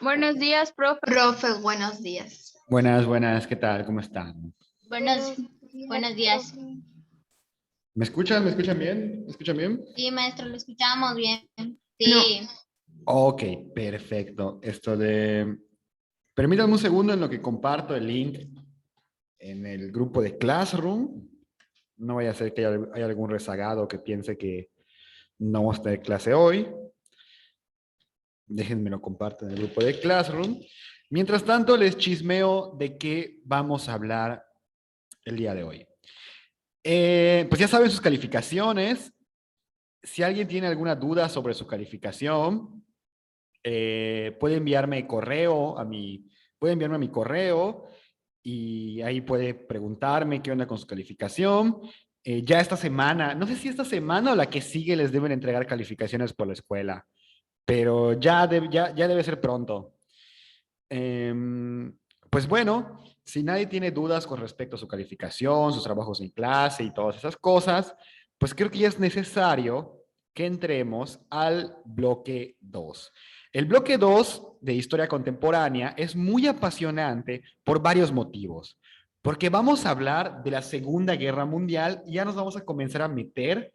Buenos días, profe. Profe, buenos días. Buenas, buenas, ¿qué tal? ¿Cómo están? Buenos días. ¿Me escuchan? ¿Me escuchan bien? ¿Me escuchan bien? Sí, maestro, lo escuchamos bien. Sí. Ok, perfecto. Permítanme un segundo en lo que comparto el link en el grupo de Classroom. No vaya a ser que haya algún rezagado que piense que no vamos a tener clase hoy. Déjenme lo comparto en el grupo de Classroom. Mientras tanto, les chismeo de qué vamos a hablar el día de hoy. Pues ya saben sus calificaciones. Si alguien tiene alguna duda sobre su calificación, puede enviarme puede enviarme a mi correo y ahí puede preguntarme qué onda con su calificación. Ya esta semana, no sé si esta semana o la que sigue les deben entregar calificaciones por la escuela, pero ya debe ser pronto. Pues bueno, si nadie tiene dudas con respecto a su calificación, sus trabajos en clase y todas esas cosas, pues creo que ya es necesario que entremos al bloque 2. El bloque 2 de historia contemporánea es muy apasionante por varios motivos, porque vamos a hablar de la Segunda Guerra Mundial y ya nos vamos a comenzar a meter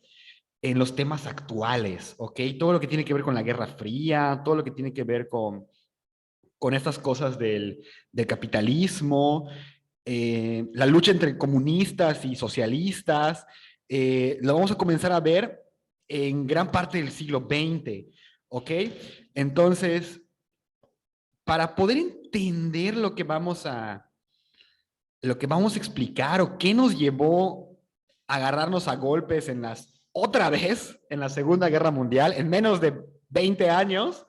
en los temas actuales, ¿ok? Todo lo que tiene que ver con la Guerra Fría, todo lo que tiene que ver con estas cosas del capitalismo, la lucha entre comunistas y socialistas, lo vamos a comenzar a ver en gran parte del siglo XX, ¿ok? Entonces, para poder entender lo que vamos a explicar o qué nos llevó a agarrarnos a golpes otra vez en la Segunda Guerra Mundial, en menos de 20 años,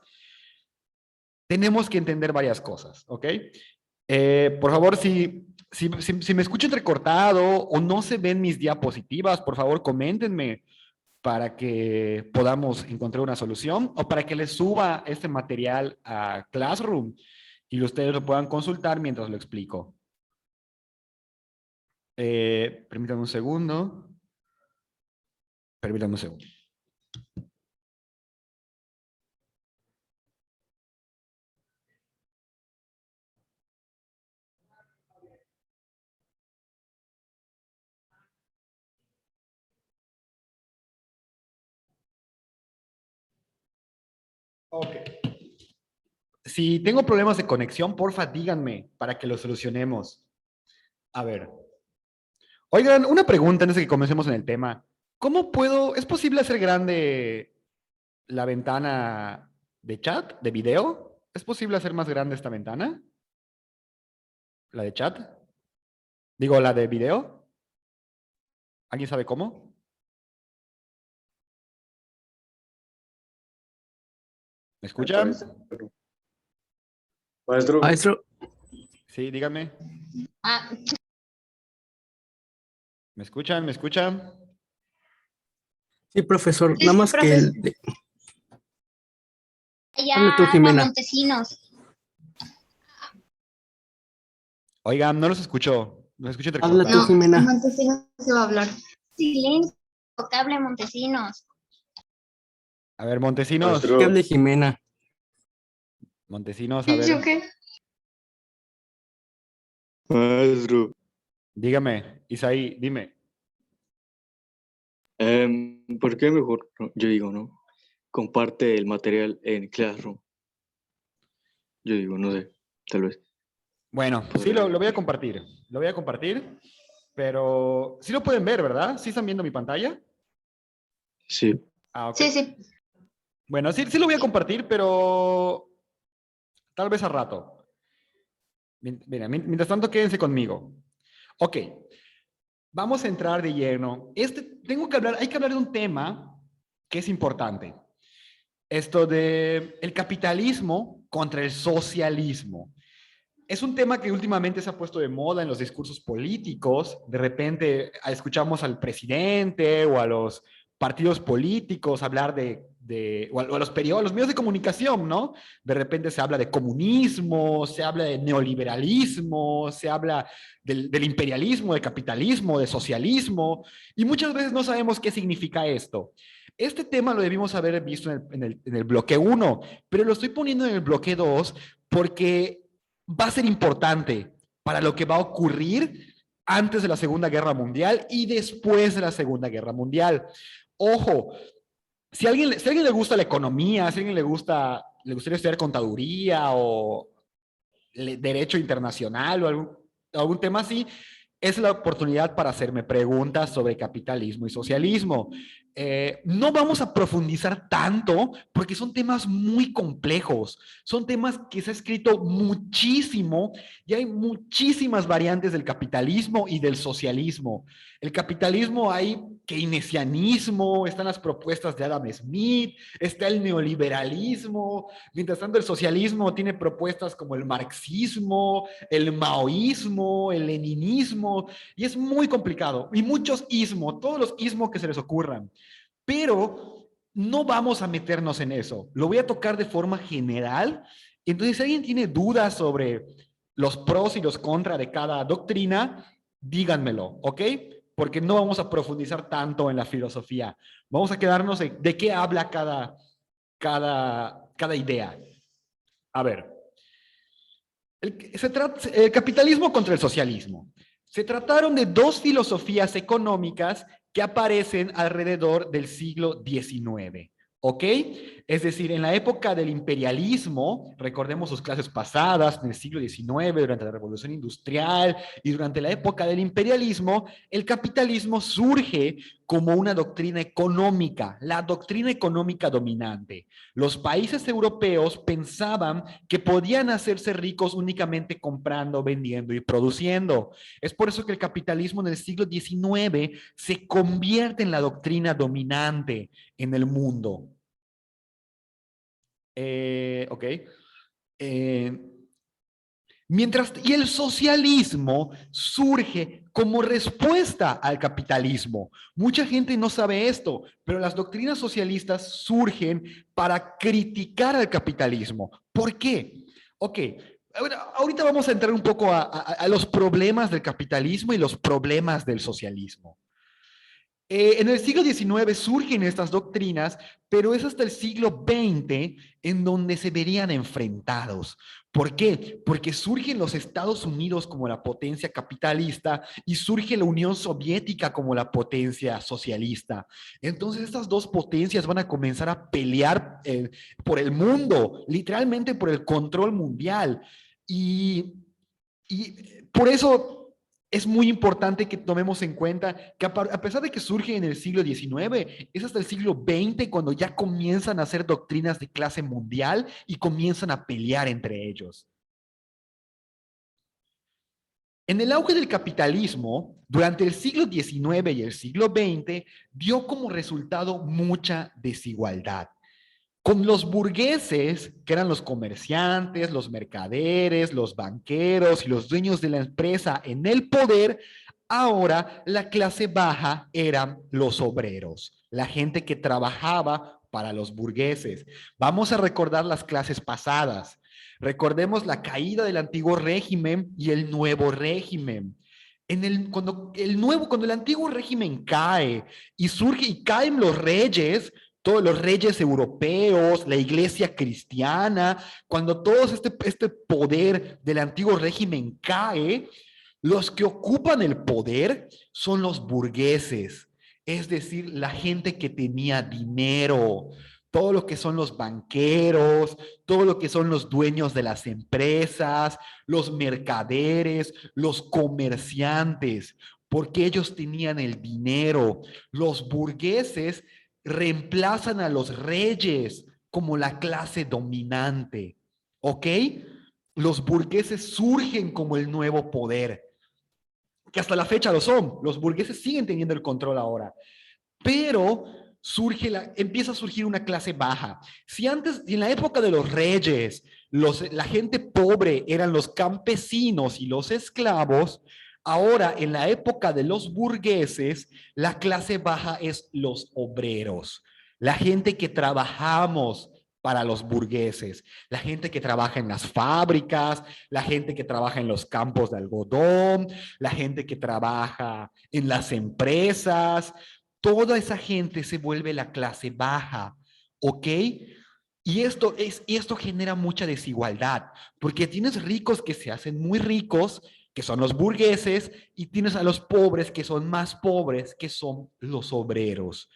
tenemos que entender varias cosas, ¿ok? Por favor, si me escucho entrecortado o no se ven mis diapositivas, por favor, coméntenme para que podamos encontrar una solución o para que les suba este material a Classroom y ustedes lo puedan consultar mientras lo explico. Permítanme un segundo. Permítanme un segundo. Ok. Si tengo problemas de conexión, porfa, díganme para que lo solucionemos. A ver. Oigan, una pregunta antes de que comencemos en el tema. ¿Es posible hacer grande la ventana de chat, de video? ¿Es posible hacer más grande esta ventana? ¿La de chat? Digo, la de video. ¿Alguien sabe cómo? ¿Me escuchan? Maestro, Sí, díganme. Ah, ¿Me escuchan? ¿Me escuchan? sí, profesor, Sí, nada sí, más profe. que Habla tú, ya Jimena. Montesinos. Oigan, no los escucho. Los escucho Habla tú, entrecortados. Jimena. Montesinos se va a hablar. Silencio, que hable Montesinos. A ver, Montesinos. Que hable Jimena. Montesinos, a ¿Y yo ver. qué? Maestro, Dígame, Isaí, dime. ¿por qué mejor, yo digo, no? Comparte el material en Classroom. Yo digo, no sé, tal vez. Bueno, sí, lo voy a compartir. Lo voy a compartir, pero sí lo pueden ver, ¿verdad? ¿Sí están viendo mi pantalla? Sí. Ah, ok. Sí, sí. Bueno, sí lo voy a compartir, pero tal vez a rato. Mira, mientras tanto, quédense conmigo. Ok, vamos a entrar de lleno. Hay que hablar de un tema que es importante. Esto de el capitalismo contra el socialismo. Es un tema que últimamente se ha puesto de moda en los discursos políticos. De repente escuchamos al presidente o a los partidos políticos hablar o a los medios de comunicación, ¿no? De repente se habla de comunismo, se habla de neoliberalismo, se habla del imperialismo, de capitalismo, de socialismo, y muchas veces no sabemos qué significa esto. Este tema lo debimos haber visto en el bloque 1, pero lo estoy poniendo en el bloque 2 porque va a ser importante para lo que va a ocurrir antes de la Segunda Guerra Mundial y después de la Segunda Guerra Mundial. Ojo, si a alguien le gusta la economía, si a alguien le gustaría estudiar contaduría o derecho internacional o algún tema así, es la oportunidad para hacerme preguntas sobre capitalismo y socialismo. No vamos a profundizar tanto porque son temas muy complejos, son temas que se ha escrito muchísimo y hay muchísimas variantes del capitalismo y del socialismo. El capitalismo hay keynesianismo, están las propuestas de Adam Smith, está el neoliberalismo, mientras tanto el socialismo tiene propuestas como el marxismo, el maoísmo, el leninismo, y es muy complicado, y muchos ismos, todos los ismos que se les ocurran, pero no vamos a meternos en eso, lo voy a tocar de forma general. Entonces, si alguien tiene dudas sobre los pros y los contras de cada doctrina, díganmelo, ¿ok? Porque no vamos a profundizar tanto en la filosofía, vamos a quedarnos de qué habla cada idea. A ver, el capitalismo contra el socialismo. Se trataron de dos filosofías económicas que aparecen alrededor del siglo XIX, ¿ok? Es decir, en la época del imperialismo, recordemos sus clases pasadas, en el siglo XIX, durante la Revolución Industrial y durante la época del imperialismo, el capitalismo surge como una doctrina económica, la doctrina económica dominante. Los países europeos pensaban que podían hacerse ricos únicamente comprando, vendiendo y produciendo. Es por eso que el capitalismo en el siglo XIX se convierte en la doctrina dominante en el mundo. Ok. Y el socialismo surge como respuesta al capitalismo. Mucha gente no sabe esto, pero las doctrinas socialistas surgen para criticar al capitalismo. ¿Por qué? Ok, ahorita vamos a entrar un poco a los problemas del capitalismo y los problemas del socialismo. En el siglo XIX surgen estas doctrinas, pero es hasta el siglo XX en donde se verían enfrentados. ¿Por qué? Porque surgen los Estados Unidos como la potencia capitalista y surge la Unión Soviética como la potencia socialista. Entonces estas dos potencias van a comenzar a pelear por el mundo, literalmente por el control mundial. Y por eso es muy importante que tomemos en cuenta que a pesar de que surge en el siglo XIX, es hasta el siglo XX cuando ya comienzan a hacer doctrinas de clase mundial y comienzan a pelear entre ellos. En el auge del capitalismo, durante el siglo XIX y el siglo XX, dio como resultado mucha desigualdad. Con los burgueses, que eran los comerciantes, los mercaderes, los banqueros y los dueños de la empresa en el poder, ahora la clase baja eran los obreros, la gente que trabajaba para los burgueses. Vamos a recordar las clases pasadas. Recordemos la caída del antiguo régimen y el nuevo régimen. Cuando el antiguo régimen cae y surge y caen los reyes, todos los reyes europeos, la iglesia cristiana, cuando todo este poder del antiguo régimen cae, los que ocupan el poder son los burgueses, es decir, la gente que tenía dinero, todo lo que son los banqueros, todo lo que son los dueños de las empresas, los mercaderes, los comerciantes, porque ellos tenían el dinero. Los burgueses reemplazan a los reyes como la clase dominante, ¿ok? Los burgueses surgen como el nuevo poder, que hasta la fecha lo son. Los burgueses siguen teniendo el control ahora, pero empieza a surgir una clase baja. Si antes, en la época de los reyes, la gente pobre eran los campesinos y los esclavos, ahora, en la época de los burgueses, la clase baja es los obreros, la gente que trabajamos para los burgueses, la gente que trabaja en las fábricas, la gente que trabaja en los campos de algodón, la gente que trabaja en las empresas, toda esa gente se vuelve la clase baja, ¿ok? Y esto genera mucha desigualdad, porque tienes ricos que se hacen muy ricos, que son los burgueses, y tienes a los pobres que son más pobres, que son los obreros.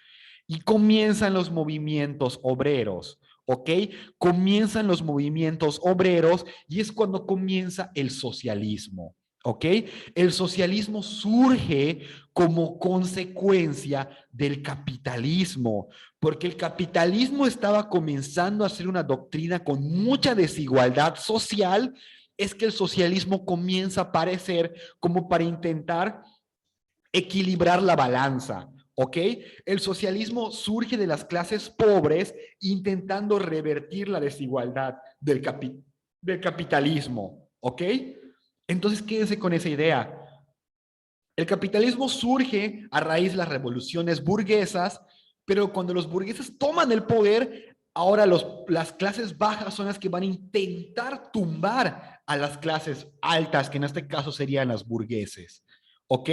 Y comienzan los movimientos obreros, ¿ok? Comienzan los movimientos obreros y es cuando comienza el socialismo, ¿ok? El socialismo surge como consecuencia del capitalismo, porque el capitalismo estaba comenzando a ser una doctrina con mucha desigualdad social. Es que el socialismo comienza a aparecer como para intentar equilibrar la balanza, ¿ok? El socialismo surge de las clases pobres intentando revertir la desigualdad del capitalismo, ¿ok? Entonces quédense con esa idea. El capitalismo surge a raíz de las revoluciones burguesas, pero cuando los burgueses toman el poder, ahora las clases bajas son las que van a intentar tumbar a las clases altas, que en este caso serían las burgueses. ¿Ok?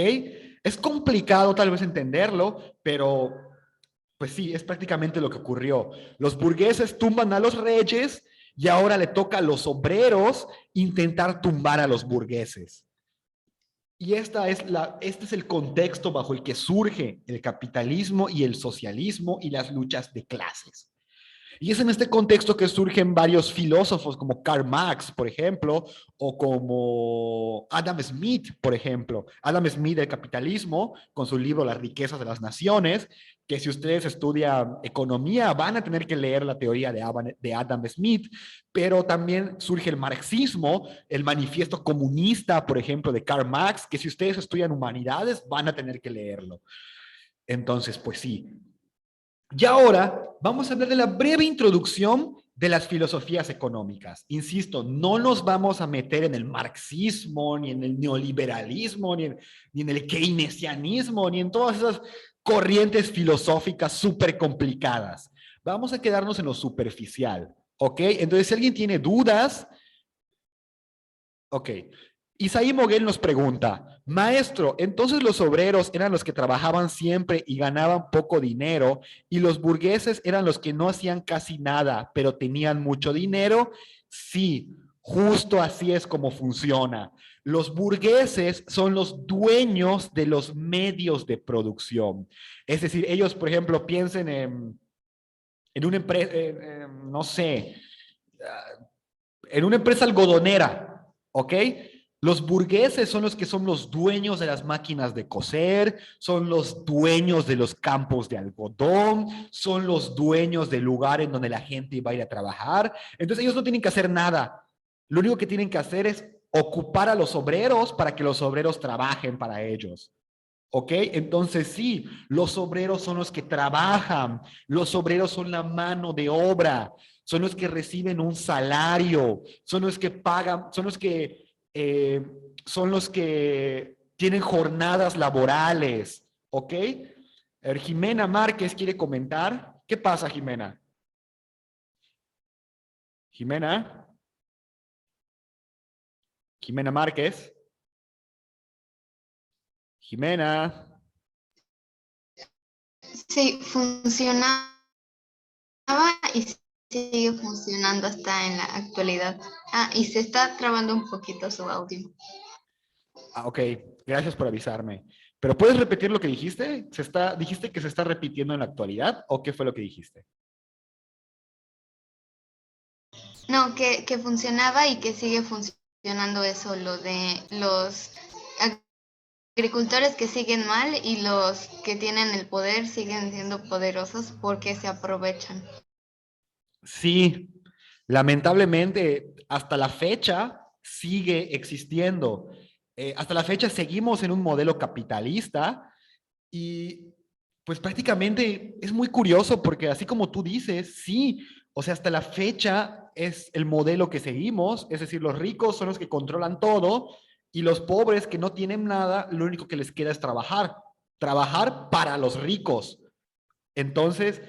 Es complicado tal vez entenderlo, pero pues sí, es prácticamente lo que ocurrió. Los burgueses tumban a los reyes y ahora le toca a los obreros intentar tumbar a los burgueses. Y este es el contexto bajo el que surge el capitalismo y el socialismo y las luchas de clases. Y es en este contexto que surgen varios filósofos como Karl Marx, por ejemplo, o como Adam Smith, por ejemplo. Adam Smith del capitalismo, con su libro Las riquezas de las naciones, que si ustedes estudian economía van a tener que leer la teoría de Adam Smith, pero también surge el marxismo, el manifiesto comunista, por ejemplo, de Karl Marx, que si ustedes estudian humanidades van a tener que leerlo. Entonces, pues sí. Y ahora vamos a hablar de la breve introducción de las filosofías económicas. Insisto, no nos vamos a meter en el marxismo, ni en el neoliberalismo, ni en el keynesianismo, ni en todas esas corrientes filosóficas súper complicadas. Vamos a quedarnos en lo superficial, ¿ok? Entonces, si alguien tiene dudas, ok. Isaí Moguel nos pregunta, maestro, entonces los obreros eran los que trabajaban siempre y ganaban poco dinero y los burgueses eran los que no hacían casi nada, pero tenían mucho dinero. Sí, justo así es como funciona. Los burgueses son los dueños de los medios de producción. Es decir, ellos, por ejemplo, piensen en una empresa, no sé, en una empresa algodonera, ¿ok? Los burgueses son los que son los dueños de las máquinas de coser, son los dueños de los campos de algodón, son los dueños del lugar en donde la gente va a ir a trabajar. Entonces ellos no tienen que hacer nada. Lo único que tienen que hacer es ocupar a los obreros para que los obreros trabajen para ellos. ¿Ok? Entonces sí, los obreros son los que trabajan, los obreros son la mano de obra, son los que reciben un salario, son los que pagan, son los que tienen jornadas laborales, ¿ok? Jimena Márquez quiere comentar. ¿Qué pasa, Jimena? Jimena. Jimena Márquez. Jimena. Sí, funcionaba y sigue funcionando hasta en la actualidad. Y se está trabando un poquito su audio. Ok, gracias por avisarme. ¿Pero puedes repetir lo que dijiste? ¿Dijiste que se está repitiendo en la actualidad o qué fue lo que dijiste? No, que funcionaba y que sigue funcionando eso, lo de los agricultores que siguen mal y los que tienen el poder siguen siendo poderosos porque se aprovechan. Sí, lamentablemente hasta la fecha sigue existiendo. Hasta la fecha seguimos en un modelo capitalista y pues prácticamente es muy curioso porque así como tú dices, sí, o sea, hasta la fecha es el modelo que seguimos, es decir, los ricos son los que controlan todo y los pobres que no tienen nada, lo único que les queda es trabajar para los ricos. Entonces,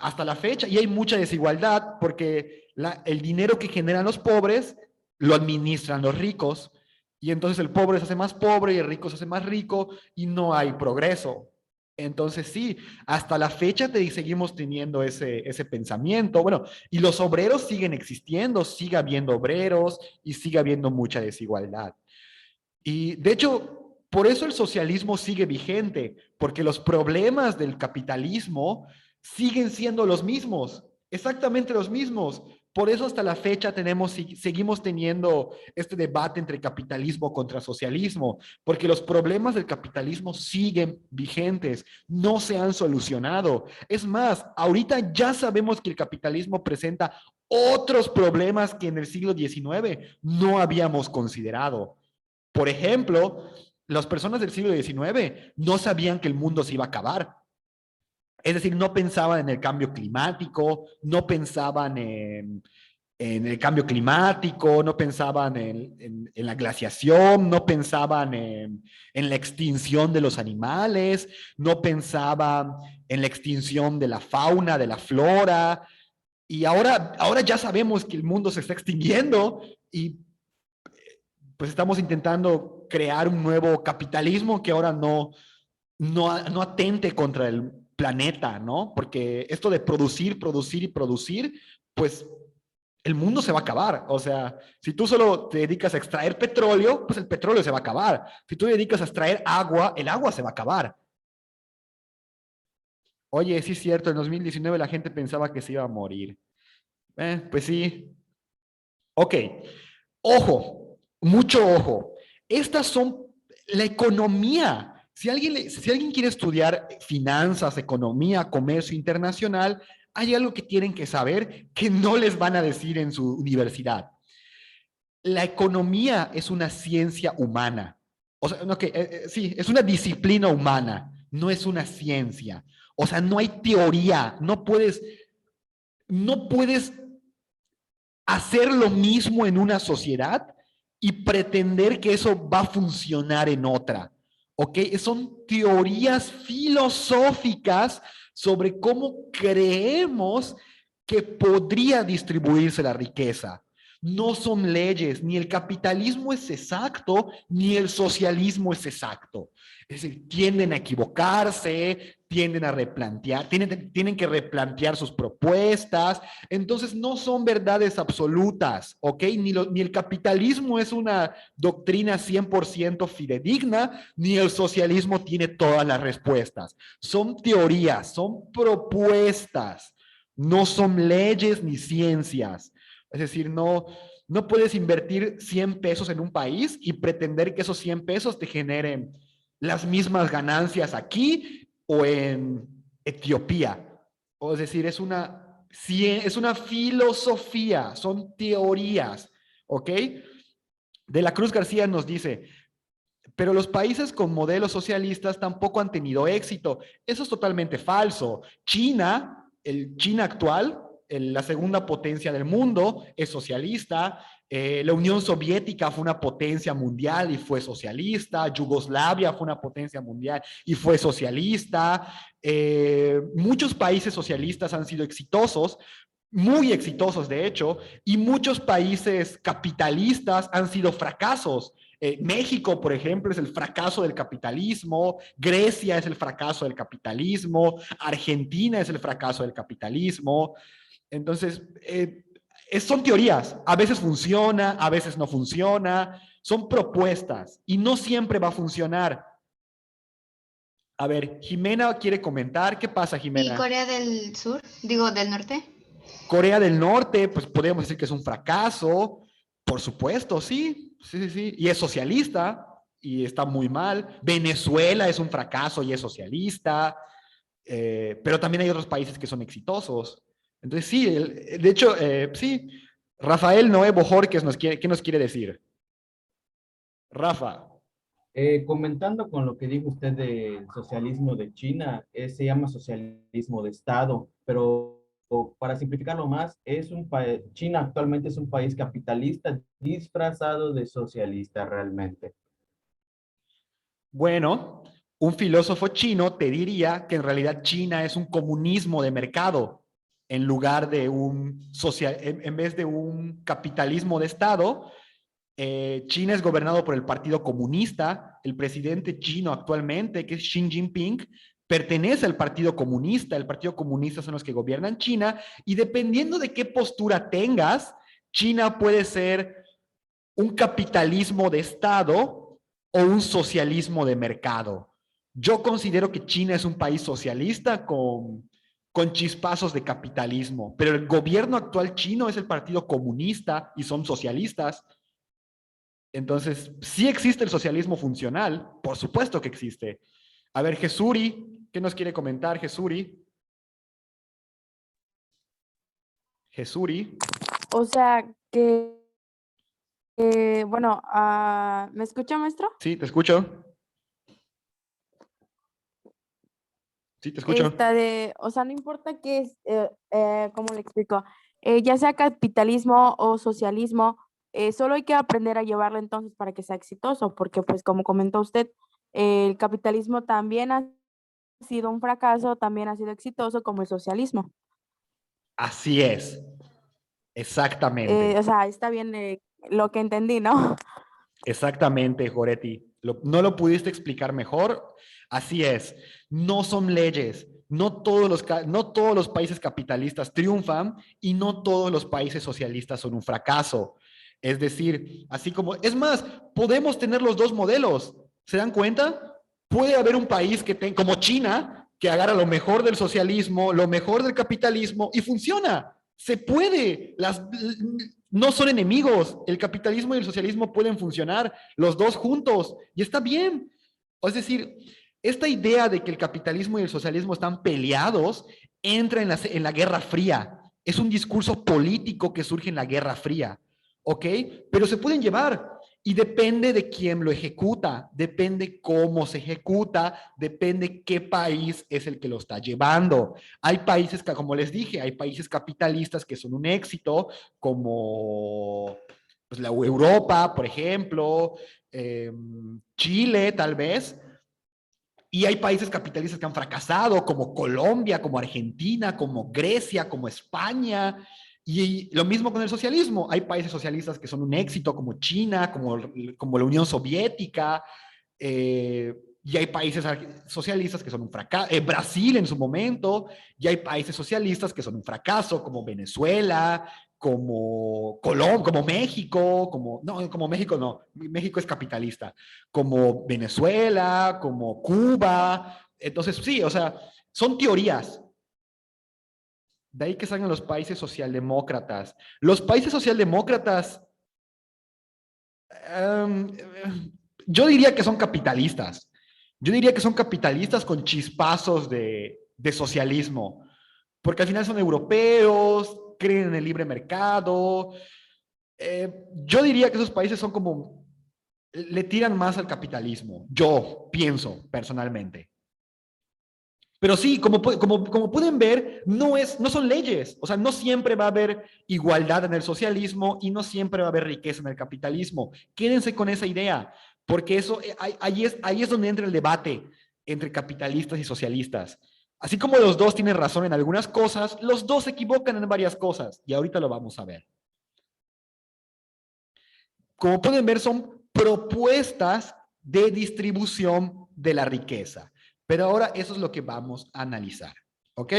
hasta la fecha, y hay mucha desigualdad porque el dinero que generan los pobres lo administran los ricos y entonces el pobre se hace más pobre y el rico se hace más rico y no hay progreso. Entonces sí, hasta la fecha seguimos teniendo ese pensamiento. Bueno, y los obreros siguen existiendo, sigue habiendo obreros y sigue habiendo mucha desigualdad. Y de hecho, por eso el socialismo sigue vigente, porque los problemas del capitalismo siguen siendo los mismos, exactamente los mismos. Por eso hasta la fecha seguimos teniendo este debate entre capitalismo contra socialismo, porque los problemas del capitalismo siguen vigentes, no se han solucionado. Es más, ahorita ya sabemos que el capitalismo presenta otros problemas que en el siglo XIX no habíamos considerado. Por ejemplo, las personas del siglo XIX no sabían que el mundo se iba a acabar. Es decir, no pensaban en el cambio climático, no pensaban en el cambio climático, no pensaban en la glaciación, no pensaban en la extinción de los animales, no pensaban en la extinción de la fauna, de la flora. Y ahora ya sabemos que el mundo se está extinguiendo y pues estamos intentando crear un nuevo capitalismo que ahora no atente contra el planeta, ¿no? Porque esto de producir, producir y producir, pues el mundo se va a acabar. O sea, si tú solo te dedicas a extraer petróleo, pues el petróleo se va a acabar. Si tú te dedicas a extraer agua, el agua se va a acabar. Oye, sí es cierto, en 2019 la gente pensaba que se iba a morir. Pues sí. Ok, ojo, mucho ojo. Estas son la economía. Si alguien quiere estudiar finanzas, economía, comercio internacional, hay algo que tienen que saber que no les van a decir en su universidad. La economía es una ciencia humana. O sea, no, sí, es una disciplina humana, no es una ciencia. O sea, no hay teoría, no puedes hacer lo mismo en una sociedad y pretender que eso va a funcionar en otra. ¿Ok? Son teorías filosóficas sobre cómo creemos que podría distribuirse la riqueza. No son leyes, ni el capitalismo es exacto, ni el socialismo es exacto. Es decir, tienden a equivocarse, tienden a replantear, tienen que replantear sus propuestas. Entonces, no son verdades absolutas, ¿ok? Ni el capitalismo es una doctrina 100% fidedigna, ni el socialismo tiene todas las respuestas. Son teorías, son propuestas, no son leyes ni ciencias. Es decir, no puedes invertir 100 pesos en un país y pretender que esos 100 pesos te generen las mismas ganancias aquí o en Etiopía. O es decir, es una filosofía, son teorías, ¿ok? De la Cruz García nos dice, pero los países con modelos socialistas tampoco han tenido éxito. Eso es totalmente falso. China actual, la segunda potencia del mundo, es socialista. La Unión Soviética fue una potencia mundial y fue socialista. Yugoslavia fue una potencia mundial y fue socialista. Muchos países socialistas han sido exitosos, muy exitosos de hecho, y muchos países capitalistas han sido fracasos. México, por ejemplo, es el fracaso del capitalismo, Grecia es el fracaso del capitalismo, Argentina es el fracaso del capitalismo. Entonces, son teorías, a veces funciona, a veces no funciona, son propuestas y no siempre va a funcionar. A ver, Jimena quiere comentar, ¿qué pasa, ¿Y Jimena? Corea del Sur? Digo, del Norte. Corea del Norte, pues podemos decir que es un fracaso, por supuesto, sí, sí, sí, sí, y es socialista y está muy mal. Venezuela es un fracaso y es socialista, pero también hay otros países que son exitosos. Entonces, sí, de hecho, sí, Rafael Noé Bojorquez ¿qué nos quiere decir? Rafa. Comentando con lo que dijo usted del socialismo de China, se llama socialismo de Estado, pero para simplificarlo más, China actualmente es un país capitalista disfrazado de socialista realmente. Bueno, un filósofo chino te diría que en realidad China es un comunismo de mercado en lugar de en vez de un capitalismo de Estado. China es gobernado por el Partido Comunista. El presidente chino actualmente, que es Xi Jinping, pertenece al Partido Comunista. El Partido Comunista son los que gobiernan China y dependiendo de qué postura tengas, China puede ser un capitalismo de Estado o un socialismo de mercado. Yo considero que China es un país socialista con chispazos de capitalismo, pero el gobierno actual chino es el Partido Comunista y son socialistas. Entonces, sí existe el socialismo funcional, por supuesto que existe. A ver, Jesuri, ¿qué nos quiere comentar, Jesuri? Jesuri. O sea, bueno, ¿me escucha, maestro? Sí, te escucho. Sí, te escucho. O sea, no importa qué es, ¿cómo le explico? Ya sea capitalismo o socialismo, solo hay que aprender a llevarlo entonces para que sea exitoso, porque pues como comentó usted, el capitalismo también ha sido un fracaso, también ha sido exitoso como el socialismo. Así es. Exactamente. O sea, está bien lo que entendí, ¿no? Exactamente, Goretti. No lo pudiste explicar mejor. Así es. No son leyes. No todos los países capitalistas triunfan y no todos los países socialistas son un fracaso. Es decir, así como, es más, podemos tener los dos modelos. ¿Se dan cuenta? Puede haber un país como China, que agarra lo mejor del socialismo, lo mejor del capitalismo y funciona. Se puede. No son enemigos. El capitalismo y el socialismo pueden funcionar los dos juntos y está bien. Es decir, esta idea de que el capitalismo y el socialismo están peleados entra en la Guerra Fría. Es un discurso político que surge en la Guerra Fría, ¿ok? Pero se pueden llevar y depende de quién lo ejecuta, depende cómo se ejecuta, depende qué país es el que lo está llevando. Hay países que, como les dije, hay países capitalistas que son un éxito, como pues, la Europa, por ejemplo, Chile, tal vez. Y hay países capitalistas que han fracasado, como Colombia, como Argentina, como Grecia, como España. Y lo mismo con el socialismo. Hay países socialistas que son un éxito, como China, como la Unión Soviética. Y hay países socialistas que son un fracaso. Brasil en su momento. Y hay países socialistas que son un fracaso, como Venezuela, como Colombia, como México, como México no, México es capitalista, como Venezuela, como Cuba. Entonces, sí, o sea, son teorías. De ahí que salgan los países socialdemócratas. Los países socialdemócratas, yo diría que son capitalistas. Yo diría que son capitalistas con chispazos de socialismo, porque al final son europeos, creen en el libre mercado. Yo diría que esos países son como, le tiran más al capitalismo, yo pienso personalmente. Pero sí, como pueden ver, no son leyes. O sea, no siempre va a haber igualdad en el socialismo y no siempre va a haber riqueza en el capitalismo. Quédense con esa idea, porque eso, ahí es donde entra el debate entre capitalistas y socialistas. Así como los dos tienen razón en algunas cosas, los dos se equivocan en varias cosas. Y ahorita lo vamos a ver. Como pueden ver, son propuestas de distribución de la riqueza. Pero ahora eso es lo que vamos a analizar, ¿ok?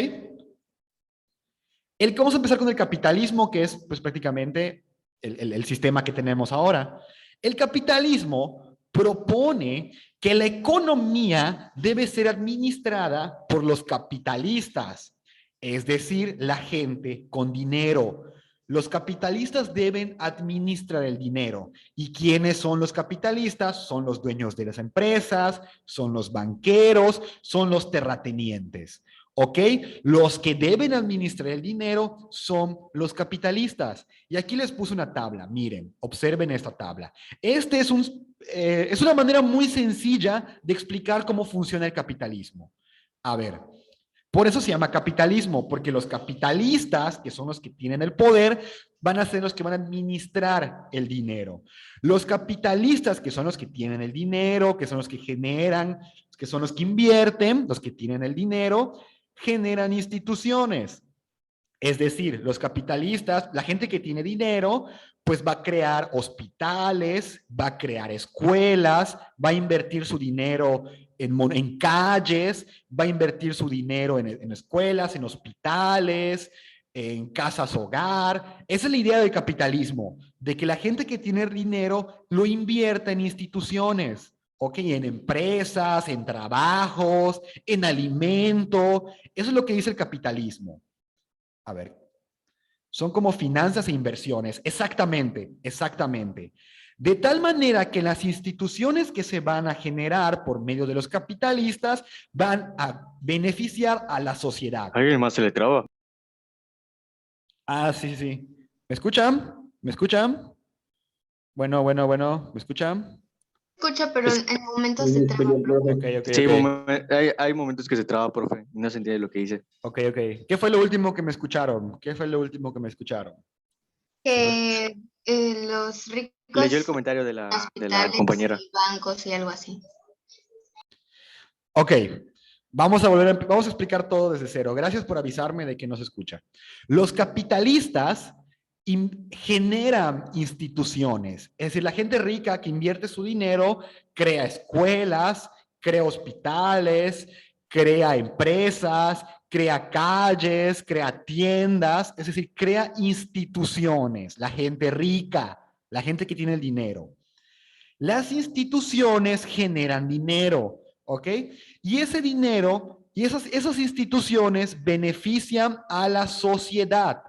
Vamos a empezar con el capitalismo, que es pues prácticamente el sistema que tenemos ahora. El capitalismo propone que la economía debe ser administrada por los capitalistas, es decir, la gente con dinero. Los capitalistas deben administrar el dinero. ¿Y quiénes son los capitalistas? Son los dueños de las empresas, son los banqueros, son los terratenientes. ¿Ok? Los que deben administrar el dinero son los capitalistas. Y aquí les puse una tabla. Miren, observen esta tabla. Este es una manera muy sencilla de explicar cómo funciona el capitalismo. A ver, por eso se llama capitalismo, porque los capitalistas, que son los que tienen el poder, van a ser los que van a administrar el dinero. Los capitalistas, que son los que tienen el dinero, que son los que generan, que son los que invierten, los que tienen el dinero, generan instituciones. Es decir, los capitalistas, la gente que tiene dinero, pues va a crear hospitales, va a crear escuelas, va a invertir su dinero en calles, va a invertir su dinero en escuelas, en hospitales, en casas hogar. Esa es la idea del capitalismo, de que la gente que tiene dinero lo invierta en instituciones, ¿ok? En empresas, en trabajos, en alimento. Eso es lo que dice el capitalismo. A ver, son como finanzas e inversiones. Exactamente, exactamente. De tal manera que las instituciones que se van a generar por medio de los capitalistas van a beneficiar a la sociedad. ¿A alguien más se le traba? Ah, sí, sí. ¿Me escuchan? ¿Me escuchan? Bueno, ¿me escuchan? Escucha, pero Es- en momentos se traba. Ok, ok, Sí, ok. hay momentos que se traba, profe, y no se entiende lo que dice. Ok, ok. ¿Qué fue lo último que me escucharon? ¿Qué fue lo último que me escucharon? Que los ricos Leyó el comentario de la hospitales compañera. y bancos y algo así. Ok, vamos a explicar todo desde cero. Gracias por avisarme de que no se escucha. Los capitalistas generan instituciones. Es decir, la gente rica que invierte su dinero crea escuelas, crea hospitales, crea empresas, crea calles, crea tiendas, es decir, crea instituciones. La gente rica, la gente que tiene el dinero. Las instituciones generan dinero, ¿ok? Y ese dinero y esas instituciones benefician a la sociedad.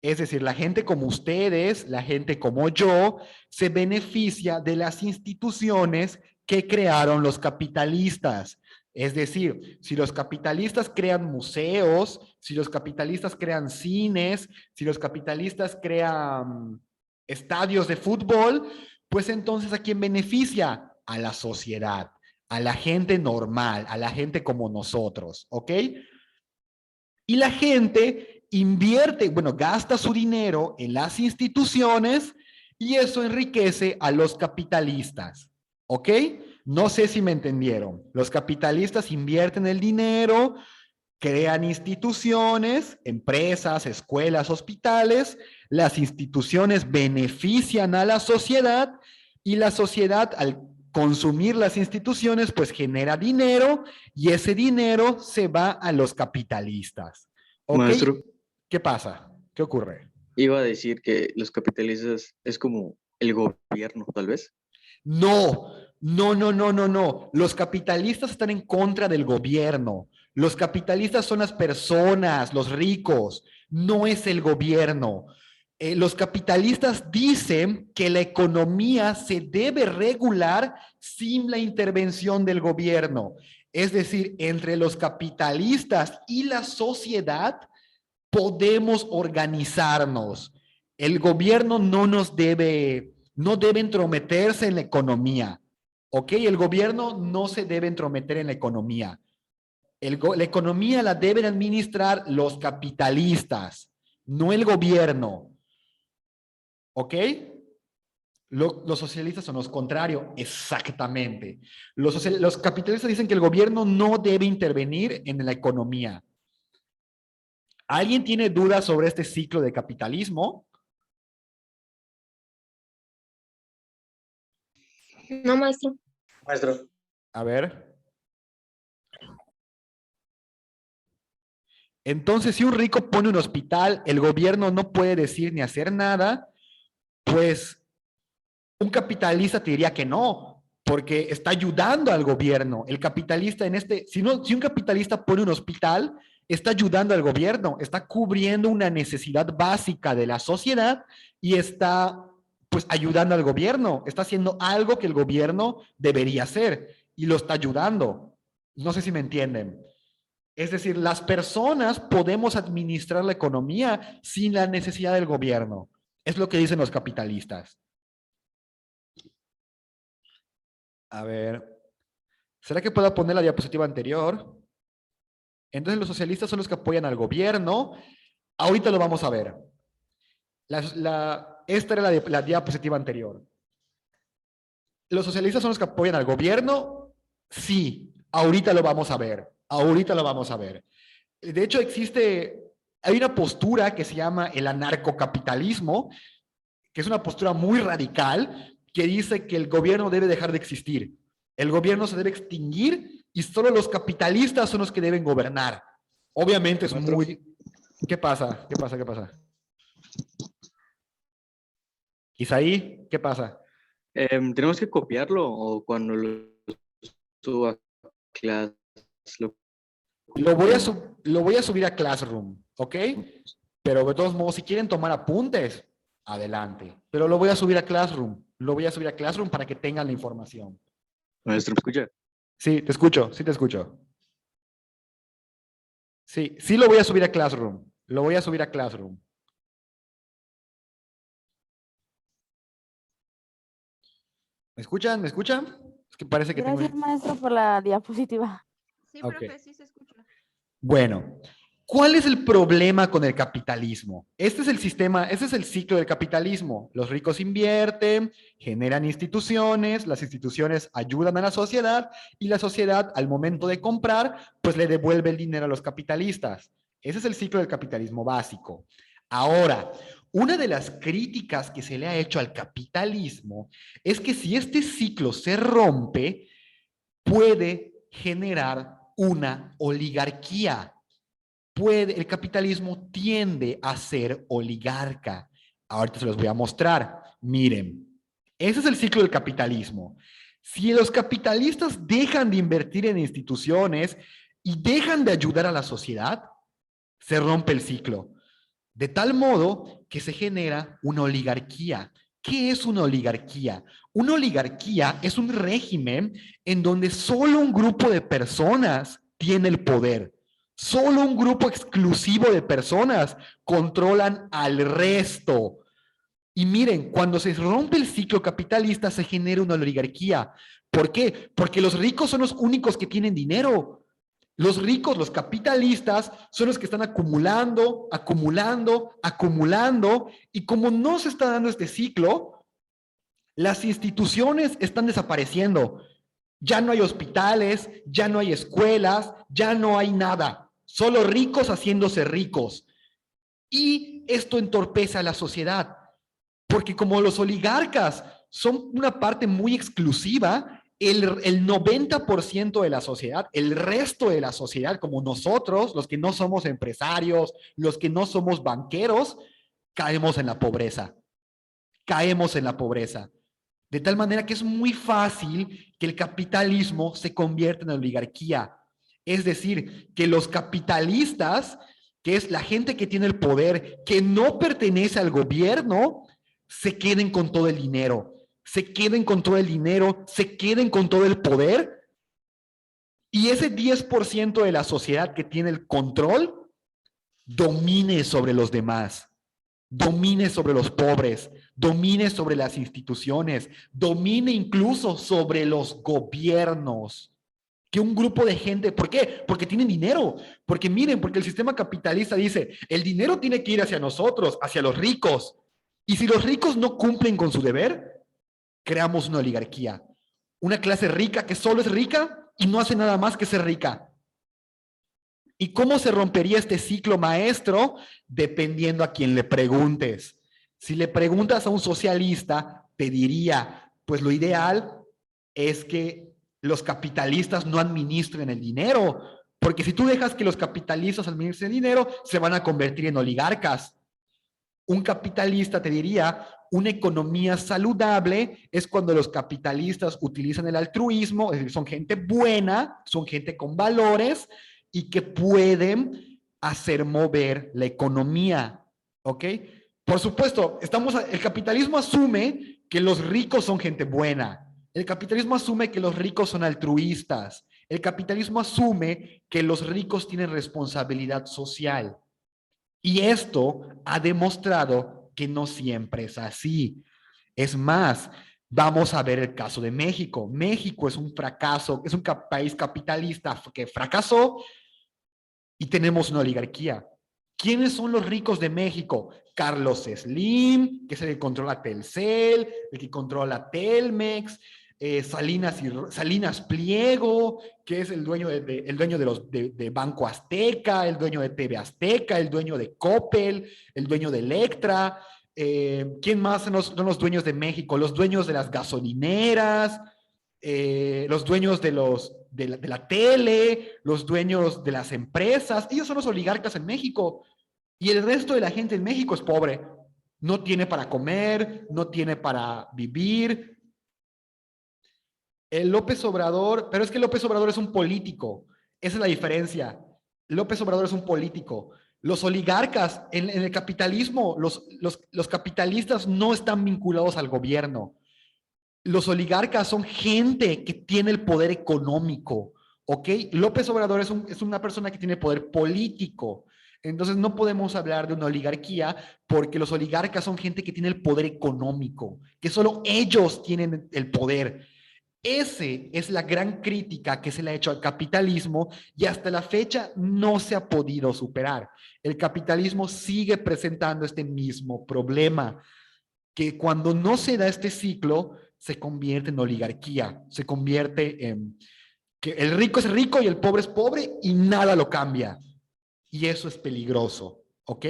Es decir, la gente como ustedes, la gente como yo, se beneficia de las instituciones que crearon los capitalistas. Es decir, si los capitalistas crean museos, si los capitalistas crean cines, si los capitalistas crean estadios de fútbol, pues entonces ¿a quién beneficia? A la sociedad, a la gente normal, a la gente como nosotros, ¿ok? Y la gente invierte, bueno, gasta su dinero en las instituciones y eso enriquece a los capitalistas, ¿ok? No sé si me entendieron. Los capitalistas invierten el dinero, crean instituciones, empresas, escuelas, hospitales. Las instituciones benefician a la sociedad y la sociedad al consumir las instituciones pues genera dinero y ese dinero se va a los capitalistas. ¿Ok? Maestro, ¿Qué pasa? ¿Qué ocurre? iba a decir que los capitalistas es como el gobierno, tal vez. No, no, no, no, no, no. Los capitalistas están en contra del gobierno. Los capitalistas son las personas, los ricos, no es el gobierno. Los capitalistas dicen que la economía se debe regular sin la intervención del gobierno. Es decir, entre los capitalistas y la sociedad podemos organizarnos. El gobierno no debe entrometerse en la economía. ¿Ok? El gobierno no se debe entrometer en la economía. La economía la deben administrar los capitalistas, no el gobierno. ¿Ok? Los socialistas son los contrarios, exactamente. Los capitalistas dicen que el gobierno no debe intervenir en la economía. ¿Alguien tiene dudas sobre este ciclo de capitalismo? No, maestro. Maestro. A ver. Entonces, si un rico pone un hospital, el gobierno no puede decir ni hacer nada, pues un capitalista te diría que no, porque está ayudando al gobierno. El capitalista si un capitalista pone un hospital, está ayudando al gobierno, está cubriendo una necesidad básica de la sociedad y está pues ayudando al gobierno, está haciendo algo que el gobierno debería hacer y lo está ayudando. No sé si me entienden. Es decir, las personas podemos administrar la economía sin la necesidad del gobierno. Es lo que dicen los capitalistas. A ver, ¿será que puedo poner la diapositiva anterior? Entonces los socialistas son los que apoyan al gobierno. Ahorita lo vamos a ver. Esta era la diapositiva anterior. ¿Los socialistas son los que apoyan al gobierno? Sí, ahorita lo vamos a ver. Ahorita lo vamos a ver. De hecho, hay una postura que se llama el anarcocapitalismo, que es una postura muy radical, que dice que el gobierno debe dejar de existir. El gobierno se debe extinguir y solo los capitalistas son los que deben gobernar. Obviamente es Maestro. muy... ¿Qué pasa? ¿Qué pasa? ¿Qué pasa? Isaí, ¿qué pasa? ¿Tenemos que copiarlo o cuando lo suba a clase lo Lo voy a subir a Classroom, ¿ok? Pero de todos modos, si quieren tomar apuntes, adelante. Pero lo voy a subir a Classroom. Lo voy a subir a Classroom para que tengan la información. Maestro, ¿me escucha? Sí, te escucho, sí te escucho. Sí, sí lo voy a subir a Classroom. Lo voy a subir a Classroom. ¿Me escuchan? ¿Me escuchan? Es que parece que tengo... Gracias, maestro, por la diapositiva. Sí, Ok. profe, sí se escucha. Bueno, ¿cuál es el problema con el capitalismo? Este es el sistema, este es el ciclo del capitalismo. Los ricos invierten, generan instituciones, las instituciones ayudan a la sociedad y la sociedad al momento de comprar, pues le devuelve el dinero a los capitalistas. Ese es el ciclo del capitalismo básico. Ahora, una de las críticas que se le ha hecho al capitalismo es que si este ciclo se rompe, puede generar una oligarquía. El capitalismo tiende a ser oligarca. Ahorita se los voy a mostrar. Miren, ese es el ciclo del capitalismo. Si los capitalistas dejan de invertir en instituciones y dejan de ayudar a la sociedad, se rompe el ciclo. De tal modo que se genera una oligarquía. ¿Qué es una oligarquía? Una oligarquía es un régimen en donde solo un grupo de personas tiene el poder. Solo un grupo exclusivo de personas controlan al resto. Y miren, cuando se rompe el ciclo capitalista se genera una oligarquía. ¿Por qué? Porque los ricos son los únicos que tienen dinero. Los ricos, los capitalistas, son los que están acumulando, acumulando, acumulando, y como no se está dando este ciclo, las instituciones están desapareciendo. Ya no hay hospitales, ya no hay escuelas, ya no hay nada. Solo ricos haciéndose ricos. Y esto entorpece a la sociedad, porque como los oligarcas son una parte muy exclusiva, el 90% de la sociedad, el resto de la sociedad, como nosotros, los que no somos empresarios, los que no somos banqueros, caemos en la pobreza. Caemos en la pobreza. De tal manera que es muy fácil que el capitalismo se convierta en oligarquía. Es decir, que los capitalistas, que es la gente que tiene el poder, que no pertenece al gobierno, se queden con todo el dinero. Se queden con todo el dinero, se queden con todo el poder, y ese 10% de la sociedad que tiene el control domine sobre los demás, domine sobre los pobres, domine sobre las instituciones, domine incluso sobre los gobiernos. Que un grupo de gente, ¿por qué? Porque tienen dinero, porque miren, porque el sistema capitalista dice, el dinero tiene que ir hacia nosotros, hacia los ricos, y si los ricos no cumplen con su deber, creamos una oligarquía, una clase rica que solo es rica y no hace nada más que ser rica. ¿Y cómo se rompería este ciclo, maestro? Dependiendo a quien le preguntes. Si le preguntas a un socialista, te diría, pues lo ideal es que los capitalistas no administren el dinero, porque si tú dejas que los capitalistas administren el dinero, se van a convertir en oligarcas. Un capitalista te diría, una economía saludable es cuando los capitalistas utilizan el altruismo, es decir, son gente buena, son gente con valores y que pueden hacer mover la economía, ¿ok? Por supuesto, el capitalismo asume que los ricos son gente buena. El capitalismo asume que los ricos son altruistas. El capitalismo asume que los ricos tienen responsabilidad social. Y esto ha demostrado que no siempre es así. Es más, vamos a ver el caso de México. México es un fracaso, es un país capitalista que fracasó y tenemos una oligarquía. ¿Quiénes son los ricos de México? Carlos Slim, que es el que controla Telcel, el que controla Telmex, Salinas Pliego, que es el dueño de Banco Azteca, el dueño de TV Azteca, el dueño de Coppel, el dueo de Electra. ¿Quién más son los dueños de México? Los dueños de las gasolineras. los dueños de la tele, los dueños de las empresas. Ellos son los oligarcas en México. Y el resto de la gente en México es pobre. No tiene para comer, no tiene para vivir. El López Obrador, pero es que López Obrador es un político. Esa es la diferencia. López Obrador es un político. Los oligarcas en el capitalismo, los capitalistas no están vinculados al gobierno. Los oligarcas son gente que tiene el poder económico, ¿ok? López Obrador es una persona que tiene poder político. Entonces no podemos hablar de una oligarquía porque los oligarcas son gente que tiene el poder económico, que solo ellos tienen el poder. Esa es la gran crítica que se le ha hecho al capitalismo y hasta la fecha no se ha podido superar. El capitalismo sigue presentando este mismo problema, que cuando no se da este ciclo, se convierte en oligarquía, se convierte en que el rico es rico y el pobre es pobre y nada lo cambia. Y eso es peligroso, ¿ok?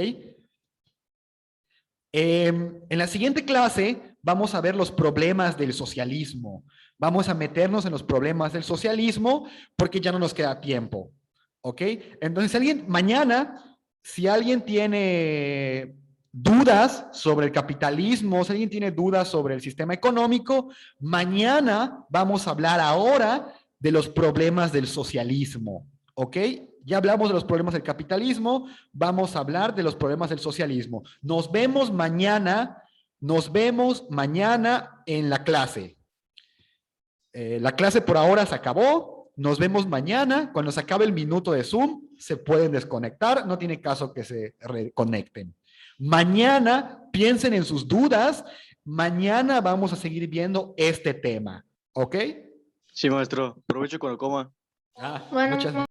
En la siguiente clase vamos a ver los problemas del socialismo. Vamos a meternos en los problemas del socialismo porque ya no nos queda tiempo, ¿ok? Entonces, mañana, si alguien tiene dudas sobre el capitalismo, si alguien tiene dudas sobre el sistema económico, mañana vamos a hablar ahora de los problemas del socialismo, ¿ok? Ya hablamos de los problemas del capitalismo, vamos a hablar de los problemas del socialismo. Nos vemos mañana en la clase. La clase por ahora se acabó, nos vemos mañana. Cuando se acabe el minuto de Zoom, se pueden desconectar, no tiene caso que se reconecten. Mañana piensen en sus dudas, mañana vamos a seguir viendo este tema, ¿ok? Sí, maestro. Aprovecho cuando coma. Muchas gracias.